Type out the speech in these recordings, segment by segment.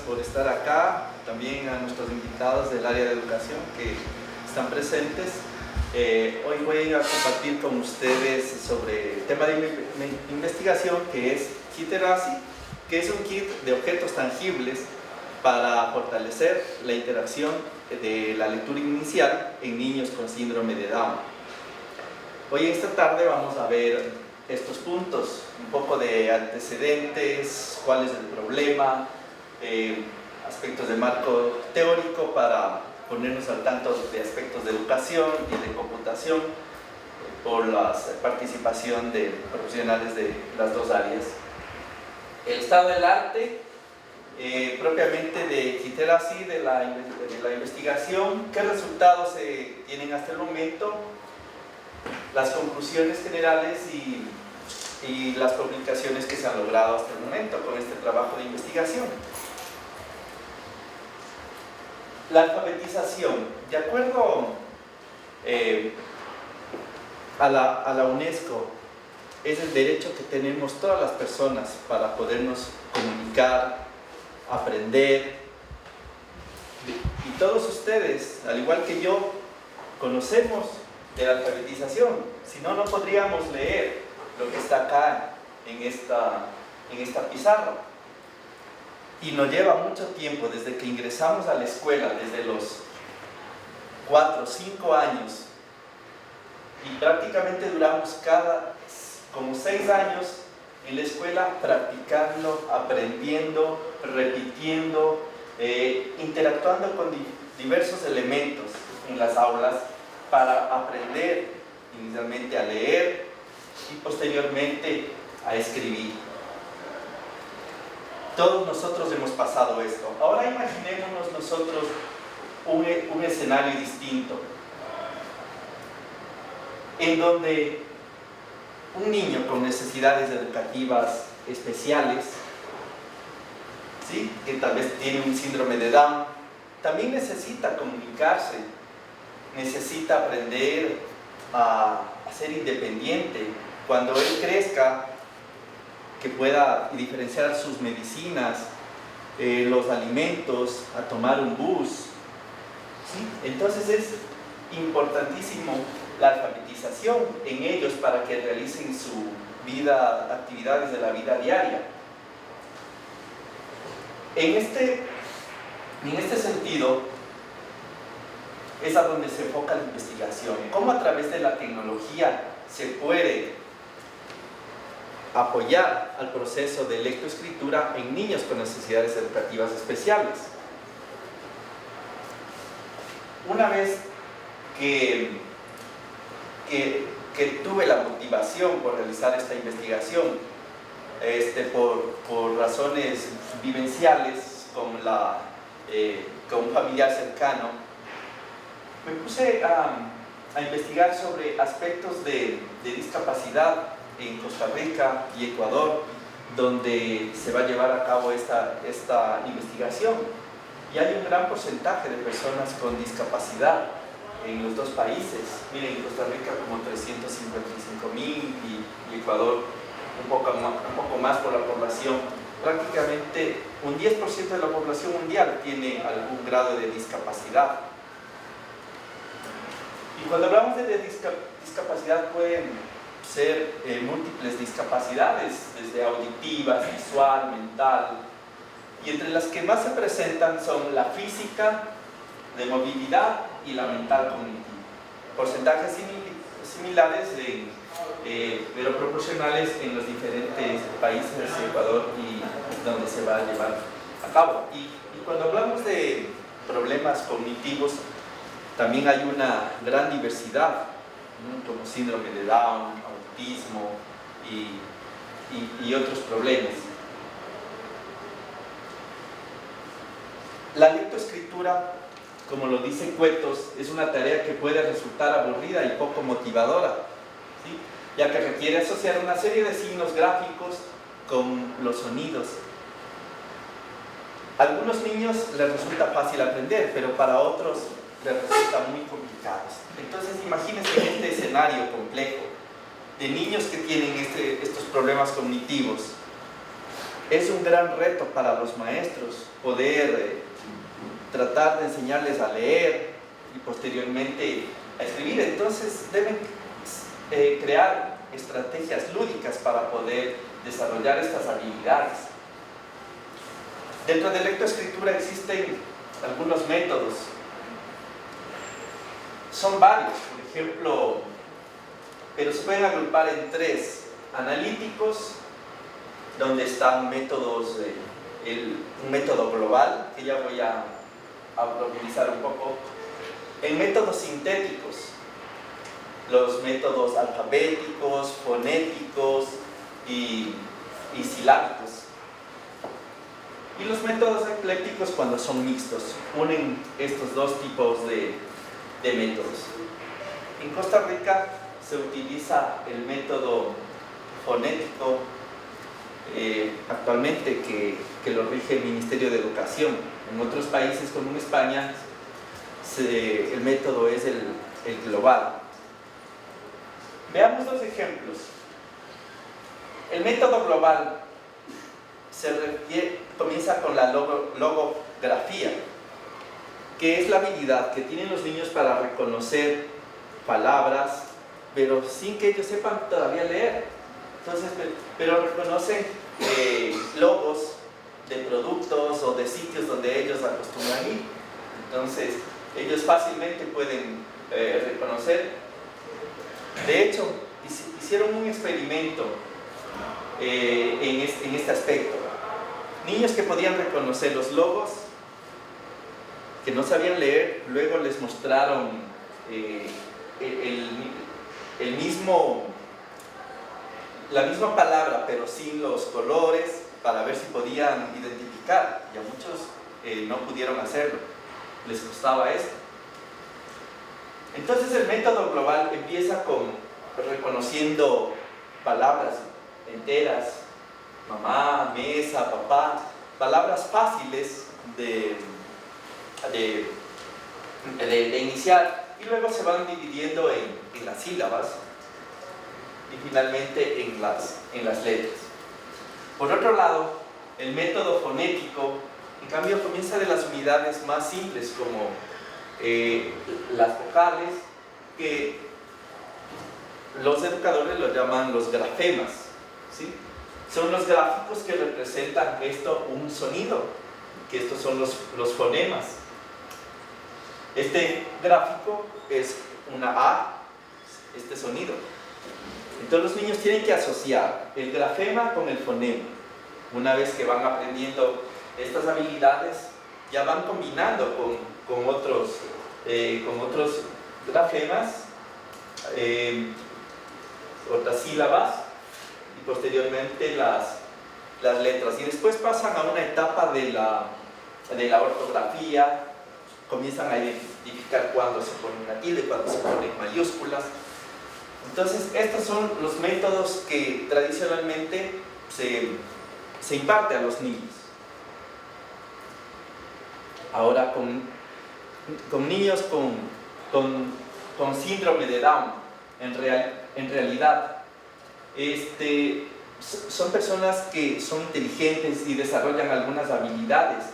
por estar acá, también a nuestros invitados del área de educación que están presentes. Hoy voy a compartir con ustedes sobre el tema de investigación, que es Kiteracy, que es un kit de objetos tangibles para fortalecer la interacción de la lectura inicial en niños con síndrome de Down. Hoy en esta tarde vamos a ver estos puntos, un poco de antecedentes, cuál es el problema, aspectos de marco teórico para ponernos al tanto de aspectos de educación y de computación por la participación de profesionales de las dos áreas. El estado del arte, propiamente de Kiteracy, de la investigación, qué resultados se tienen hasta el momento, las conclusiones generales y las publicaciones que se han logrado hasta el momento con este trabajo de investigación. La alfabetización, de acuerdo a la UNESCO, es el derecho que tenemos todas las personas para podernos comunicar, aprender. Y todos ustedes, al igual que yo, conocemos de la alfabetización, si no, no podríamos leer lo que está acá en esta pizarra. Y nos lleva mucho tiempo desde que ingresamos a la escuela, desde los 4 o 5 años, y prácticamente duramos como 6 años en la escuela practicando, aprendiendo, repitiendo, interactuando con diversos elementos en las aulas para aprender inicialmente a leer y posteriormente a escribir. Todos nosotros hemos pasado esto. Ahora imaginémonos nosotros un escenario distinto, en donde un niño con necesidades educativas especiales, ¿sí?, que tal vez tiene un síndrome de Down, también necesita comunicarse, necesita aprender a ser independiente. Cuando él crezca, que pueda diferenciar sus medicinas, los alimentos, a tomar un bus, ¿sí? Entonces es importantísimo la alfabetización en ellos para que realicen su vida, actividades de la vida diaria. En este sentido es a donde se enfoca la investigación, cómo a través de la tecnología se puede apoyar al proceso de lectoescritura en niños con necesidades educativas especiales. Una vez que tuve la motivación por realizar esta investigación, por razones vivenciales con un familiar cercano, me puse a investigar sobre aspectos de discapacidad en Costa Rica y Ecuador, donde se va a llevar a cabo esta investigación. Y hay un gran porcentaje de personas con discapacidad en los dos países. Miren, en Costa Rica como 355.000 y Ecuador un poco más por la población. Prácticamente un 10% de la población mundial tiene algún grado de discapacidad. Y cuando hablamos de discapacidad pueden ser múltiples discapacidades, desde auditivas, visual, mental, y entre las que más se presentan son la física, de movilidad, y la mental cognitiva. Porcentajes similares, pero proporcionales en los diferentes países de Ecuador y donde se va a llevar a cabo. Y cuando hablamos de problemas cognitivos, también hay una gran diversidad, ¿no?, como síndrome de Down, autismo y otros problemas. La lectoescritura, como lo dice Cuetos, es una tarea que puede resultar aburrida y poco motivadora, ¿sí?, ya que requiere asociar una serie de signos gráficos con los sonidos. A algunos niños les resulta fácil aprender, pero para otros les resulta muy complicado. Entonces imagínense en este escenario complejo de niños que tienen estos problemas cognitivos, es un gran reto para los maestros poder tratar de enseñarles a leer y posteriormente a escribir. Entonces deben crear estrategias lúdicas para poder desarrollar estas habilidades. Dentro de lectoescritura existen algunos métodos. Son varios, por ejemplo, pero se pueden agrupar en tres: analíticos, donde están métodos, un método global, que ya voy a profundizar un poco, en métodos sintéticos, los métodos alfabéticos, fonéticos y silábicos. Y los métodos eclécticos cuando son mixtos, unen estos dos tipos de métodos. En Costa Rica se utiliza el método fonético actualmente que lo rige el Ministerio de Educación. En otros países como en España el método es el global. Veamos dos ejemplos. El método global comienza con la logografía, que es la habilidad que tienen los niños para reconocer palabras, pero sin que ellos sepan todavía leer. Entonces, pero reconocen logos de productos o de sitios donde ellos acostumbran ir. Entonces, ellos fácilmente pueden reconocer. De hecho, hicieron un experimento en este aspecto. Niños que podían reconocer los logos, que no sabían leer, luego les mostraron la misma palabra, pero sin los colores, para ver si podían identificar. Y a muchos no pudieron hacerlo, les costaba esto. Entonces el método global empieza con reconociendo palabras enteras, mamá, mesa, papá, palabras fáciles de iniciar, y luego se van dividiendo en las sílabas y finalmente en las letras. Por otro lado, el método fonético, en cambio, comienza de las unidades más simples como las vocales, que los educadores lo llaman los grafemas, ¿sí? Son los gráficos que representan un sonido, que estos son los fonemas. Este gráfico es una A, este sonido. Entonces los niños tienen que asociar el grafema con el fonema. Una vez que van aprendiendo estas habilidades, ya van combinando con otros grafemas, otras sílabas, y posteriormente las letras. Y después pasan a una etapa de la ortografía, comienzan a identificar cuándo se pone una tilde, cuándo se ponen mayúsculas. Entonces, estos son los métodos que tradicionalmente se imparte a los niños. Ahora, con niños con síndrome de Down, en realidad, son personas que son inteligentes y desarrollan algunas habilidades,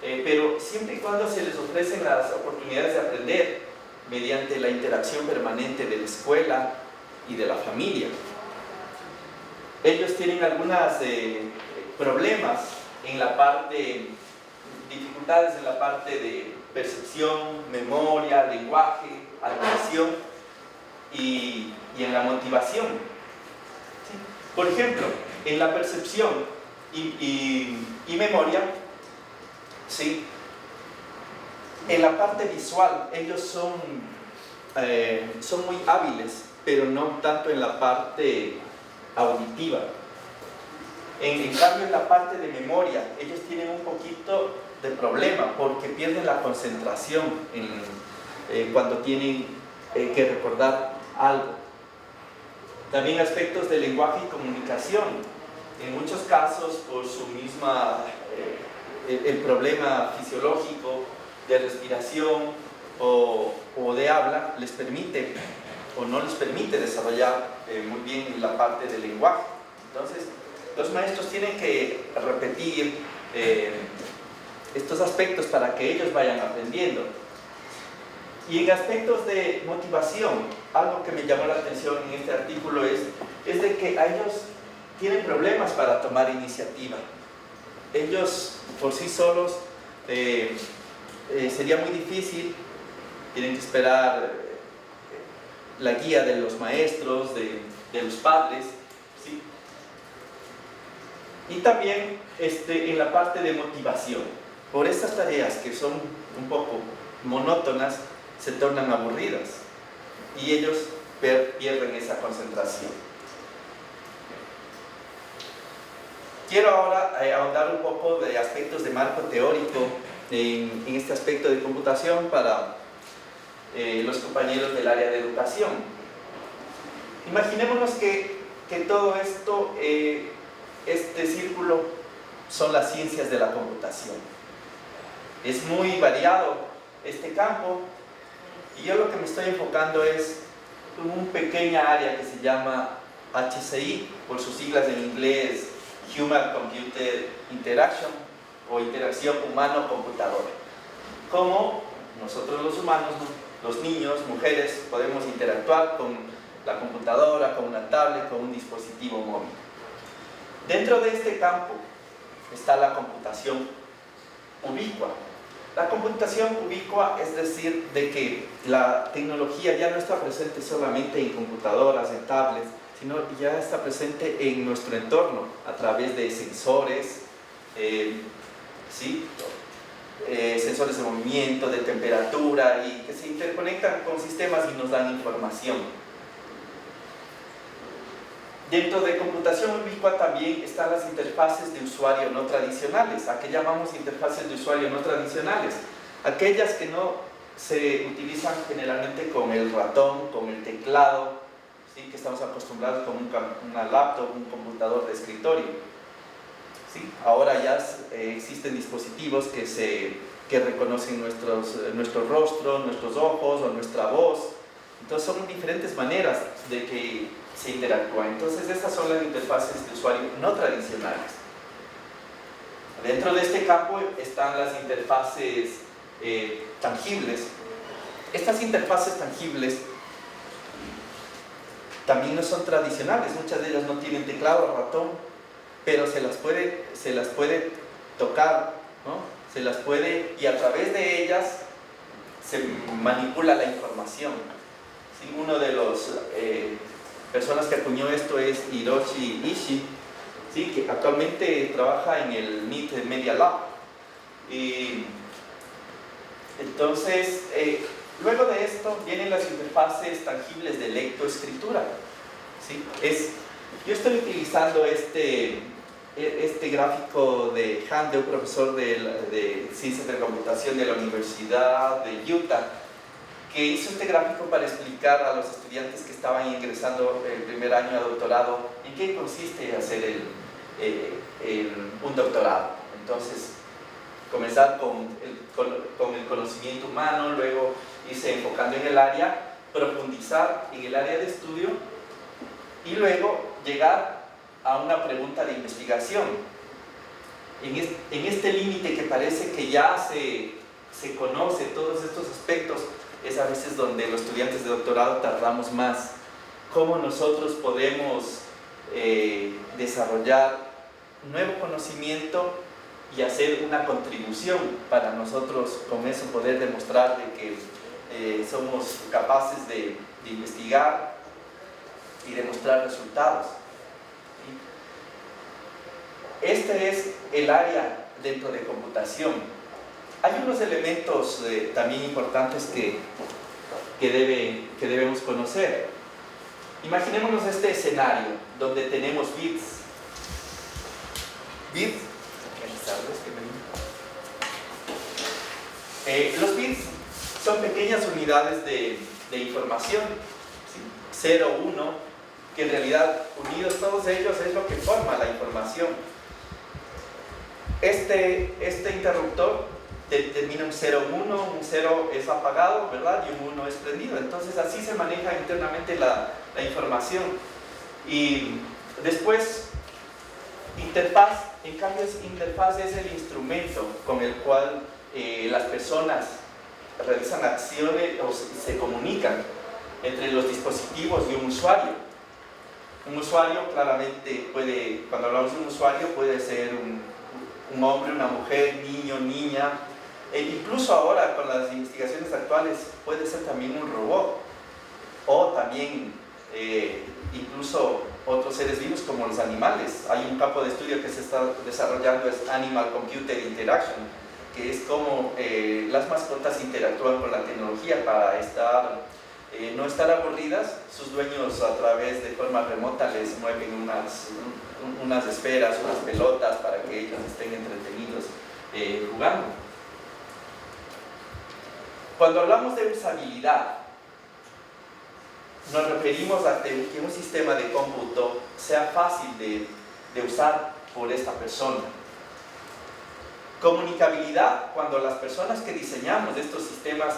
pero siempre y cuando se les ofrecen las oportunidades de aprender mediante la interacción permanente de la escuela y de la familia. Ellos tienen algunos problemas en la parte, dificultades en la parte de percepción, memoria, lenguaje, atención y en la motivación. ¿Sí? Por ejemplo, en la percepción y memoria, ¿sí? En la parte visual, ellos son muy hábiles, pero no tanto en la parte auditiva. En cambio, en la parte de memoria, ellos tienen un poquito de problema porque pierden la concentración cuando tienen que recordar algo. También aspectos de lenguaje y comunicación. En muchos casos, por su misma el problema fisiológico de respiración o de habla, les permite o no les permite desarrollar muy bien la parte del lenguaje. Entonces, los maestros tienen que repetir estos aspectos para que ellos vayan aprendiendo. Y en aspectos de motivación, algo que me llamó la atención en este artículo es de que a ellos tienen problemas para tomar iniciativa. Ellos por sí solos sería muy difícil, tienen que esperar la guía de los maestros, de los padres, ¿sí? Y también en la parte de motivación. Por estas tareas que son un poco monótonas, se tornan aburridas y ellos pierden esa concentración. Quiero ahora ahondar un poco de aspectos de marco teórico en este aspecto de computación para los compañeros del área de educación. Imaginémonos que todo esto, este círculo, son las ciencias de la computación. Es muy variado este campo y yo lo que me estoy enfocando es en una pequeña área que se llama HCI, por sus siglas en inglés, Human Computer Interaction, o interacción humano-computador. Cómo nosotros los humanos, los niños, mujeres, podemos interactuar con la computadora, con una tablet, con un dispositivo móvil. Dentro de este campo está la computación ubicua. La computación ubicua es decir, de que la tecnología ya no está presente solamente en computadoras, en tablets, sino ya está presente en nuestro entorno a través de sensores, ¿sí? Sensores de movimiento, de temperatura, y que se interconectan con sistemas y nos dan información. Dentro de computación ubicua también están las interfaces de usuario no tradicionales. ¿A qué llamamos interfaces de usuario no tradicionales? Aquellas que no se utilizan generalmente con el ratón, con el teclado, ¿sí? Que estamos acostumbrados con una laptop, un computador de escritorio. ¿Sí? Ahora ya existen dispositivos que reconocen nuestro rostro, nuestros ojos o nuestra voz. Entonces son diferentes maneras de que se interactúa. Entonces estas son las interfaces de usuario no tradicionales. Dentro de este campo están las interfaces tangibles. Estas interfaces tangibles también no son tradicionales, muchas de ellas no tienen teclado o ratón, pero se las puede tocar, ¿no? Se las puede, y a través de ellas se manipula la información. ¿Sí? Uno de los personas que acuñó esto es Hiroshi Ishii, ¿sí? Que actualmente trabaja en el MIT Media Lab. Y entonces, luego de esto vienen las interfaces tangibles de lectoescritura. ¿Sí? Yo estoy utilizando este gráfico de Han, de un profesor de Ciencias de Computación de la Universidad de Utah, que hizo este gráfico para explicar a los estudiantes que estaban ingresando el primer año a doctorado en qué consiste hacer un doctorado. Entonces, comenzar con el conocimiento humano, luego irse enfocando en el área, profundizar en el área de estudio y luego llegar a una pregunta de investigación. En este límite que parece que ya se conoce todos estos aspectos, es a veces donde los estudiantes de doctorado tardamos más. ¿Cómo nosotros podemos desarrollar nuevo conocimiento y hacer una contribución para nosotros con eso poder demostrar de que somos capaces de investigar y demostrar resultados? Este es el área dentro de computación. Hay unos elementos también importantes que debemos conocer. Imaginémonos este escenario donde tenemos bits. Los bits son pequeñas unidades de información, ¿sí? 0, 1, que en realidad unidos todos ellos es lo que forma la información. Este interruptor termina un 0, 1, un 0 es apagado, ¿verdad? Y un 1 es prendido. Entonces así se maneja internamente la información. Y después Interfaz, en cambio, interfaz es el instrumento con el cual las personas realizan acciones o se comunican entre los dispositivos y un usuario. Un usuario claramente puede, cuando hablamos de un usuario, puede ser un hombre, una mujer, niño, niña, e incluso ahora con las investigaciones actuales puede ser también un robot, o también incluso otros seres vivos como los animales. Hay un campo de estudio que se está desarrollando, es Animal Computer Interaction, que es como las mascotas interactúan con la tecnología para no estar aburridas. Sus dueños a través de forma remota les mueven unas esferas, unas pelotas para que ellos estén entretenidos jugando. Cuando hablamos de usabilidad, nos referimos a que un sistema de cómputo sea fácil de usar por esta persona. Comunicabilidad, cuando las personas que diseñamos estos sistemas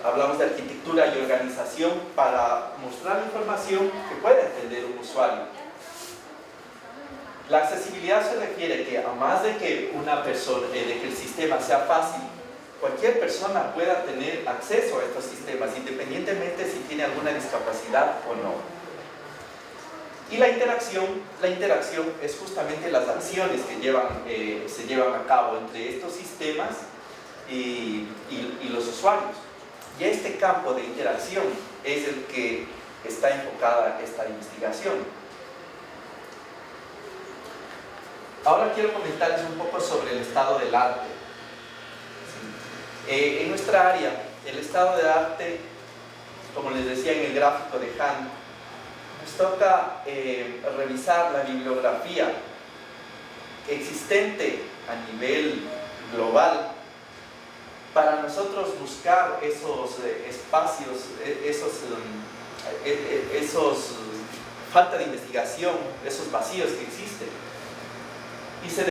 hablamos de arquitectura y organización para mostrar información que pueda entender un usuario. La accesibilidad se refiere que, a más de que de que el sistema sea fácil, cualquier persona pueda tener acceso a estos sistemas, independientemente si tiene alguna discapacidad o no. Y la interacción es justamente las acciones que se llevan a cabo entre estos sistemas y los usuarios. Y este campo de interacción es el que está enfocada esta investigación. Ahora quiero comentarles un poco sobre el estado del arte. En nuestra área, el estado del arte, como les decía en el gráfico de Han, nos toca revisar la bibliografía existente a nivel global para nosotros buscar esos espacios, falta de investigación, esos vacíos que existen. Y se